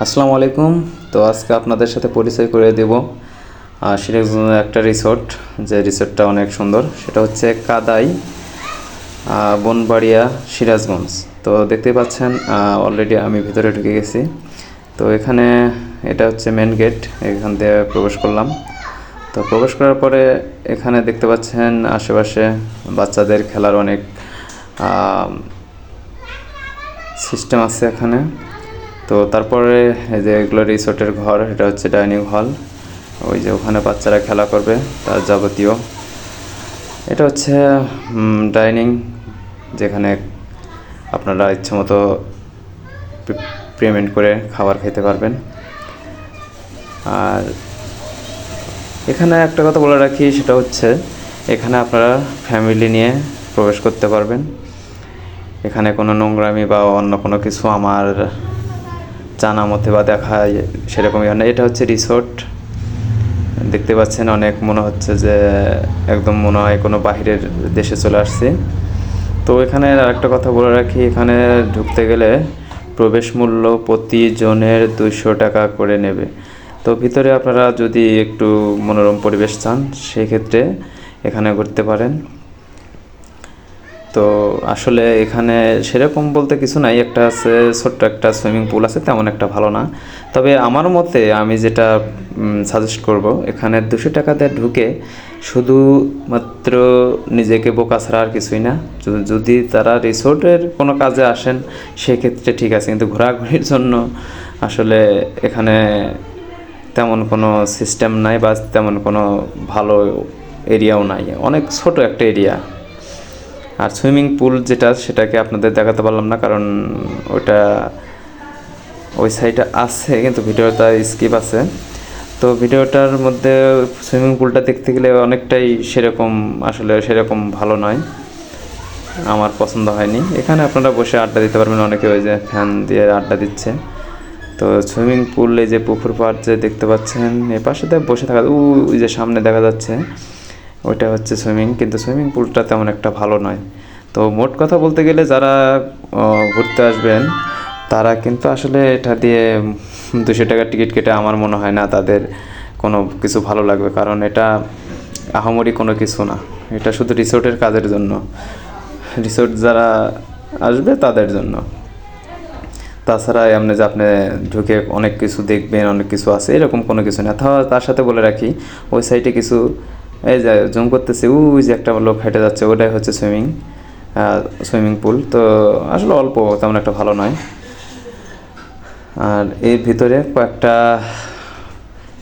আসসালামু আলাইকুম। তো আজকে আপনাদের সাথে পরিচয় করে দেব সিরাজগঞ্জের একটা রিসোর্ট, যে রিসোর্টটা অনেক সুন্দর। সেটা হচ্ছে কাদাই, বনবাড়িয়া, সিরাজগঞ্জ। তো দেখতেই পাচ্ছেন, অলরেডি আমি ভিতরে ঢুকে গেছি। তো এখানে এটা হচ্ছে মেন গেট, এখান দিয়ে প্রবেশ করলাম। তো প্রবেশ করার পরে এখানে দেখতে পাচ্ছেন আশেপাশে বাচ্চাদের খেলার অনেক সিস্টেম আছে এখানে। তো তারপরে এই যে এগুলো রিসোর্টের ঘর, এটা হচ্ছে ডাইনিং হল। ওই যে ওখানে বাচ্চারা খেলা করবে তার যাবতীয়। এটা হচ্ছে ডাইনিং, যেখানে আপনারা ইচ্ছে মতো পেমেন্ট করে খাবার খেতে পারবেন। আর এখানে একটা কথা বলে রাখি, সেটা হচ্ছে এখানে আপনারা ফ্যামিলি নিয়ে প্রবেশ করতে পারবেন। এখানে কোনো নোংরামি বা অন্য কোনো কিছু আমার জানা মতে বা দেখা সেরকমই হয় না। এটা হচ্ছে রিসোর্ট, দেখতে পাচ্ছেন অনেক মনে হচ্ছে যে একদম মনে হয় কোনো বাহিরের দেশে চলে আসছে। তো এখানে আরেকটা কথা বলে রাখি, এখানে ঢুকতে গেলে প্রবেশ মূল্য প্রতি জনের 200 টাকা করে নেবে। তো ভিতরে আপনারা যদি একটু মনোরম পরিবেশ চান সেক্ষেত্রে এখানে ঘুরতে পারেন। তো আসলে এখানে সেরকম বলতে কিছু নাই, একটা আছে ছোট্ট একটা সুইমিং পুল আছে, তেমন একটা ভালো না। তবে আমার মতে আমি যেটা সাজেস্ট করব, এখানে 200 টাকাতে ঢুকে শুধুমাত্র নিজেকে বোকা ছাড়া আর কিছুই না। যদি তারা রিসোর্টের কোনো কাজে আসেন সেক্ষেত্রে ঠিক আছে, কিন্তু ঘোরাঘুরির জন্য আসলে এখানে তেমন কোনো সিস্টেম নাই বা তেমন কোনো ভালো এরিয়াও নাই, অনেক ছোট একটা এরিয়া। আর সুইমিং পুল যেটা, সেটাকে আপনাদের দেখাতে পারলাম না, কারণ ওটা ওই সাইডে আছে কিন্তু ভিডিওটা স্কিপ আছে। তো ভিডিওটার মধ্যে সুইমিং পুলটা দেখতে গেলে অনেকটাই সেরকম, আসলে সেরকম ভালো নয়, আমার পছন্দ হয়নি। এখানে আপনারা বসে আড্ডা দিতে পারবেন, অনেকে ওই যে ফ্যান দিয়ে আড্ডা দিচ্ছে। তো সুইমিং পুল, এই যে পুকুর পাড় যে দেখতে পাচ্ছেন, এ পাশে বসে থাকা ওই যে সামনে দেখা যাচ্ছে, ওইটা হচ্ছে সুইমিং, কিন্তু সুইমিং পুলটা তেমন একটা ভালো নয়। তো মোট কথা বলতে গেলে যারা ঘুরতে আসবেন তারা কিন্তু আসলে এটা দিয়ে 200 টাকার টিকিট কেটে আমার মনে হয় না তাদের কোনো কিছু ভালো লাগবে, কারণ এটা আহামরি কোনো কিছু না। এটা শুধু রিসোর্টের কাজের জন্য, রিসোর্ট যারা আসবে তাদের জন্য। তাছাড়া এমনি যে আপনি ঢুকে অনেক কিছু দেখবেন, অনেক কিছু আছে এরকম কোনো কিছু না। তার সাথে বলে রাখি, ওই সাইডে কিছু এই যে জুম করতেছে, ওই যে একটা লোক হেঁটে যাচ্ছে, ওটাই হচ্ছে সুইমিং পুল। তো আসলে অল্প, তেমন একটা ভালো নয়। আর এর ভিতরে কয়েকটা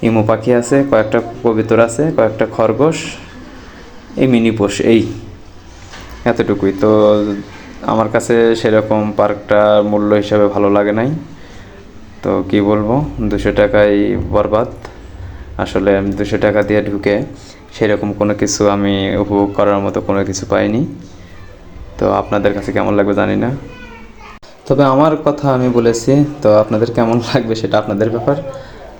ইমু পাখি আছে, কয়েকটা কবুতর আছে, কয়েকটা খরগোশ, এই মিনি পোষ, এই এতটুকুই। তো আমার কাছে সেরকম পার্কটা মূল্য হিসাবে ভালো লাগে নাই। তো কি বলবো, 200 টাকাই বরবাদ। আসলে 200 টাকা দিয়ে ঢুকে সেরকম কোনো কিছু আমি উপভোগ করার মতো কোনো কিছু পাইনি। তো আপনাদের কাছে কেমন লাগবে জানি না, তবে আমার কথা আমি বলেছি। তো আপনাদের কেমন লাগবে সেটা আপনাদের ব্যাপার।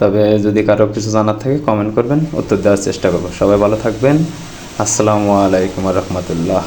তবে যদি কারো কিছু জানার থাকে কমেন্ট করবেন, উত্তর দেওয়ার চেষ্টা করবো। সবাই ভালো থাকবেন। আসসালামু আলাইকুম রহমতুল্লাহ।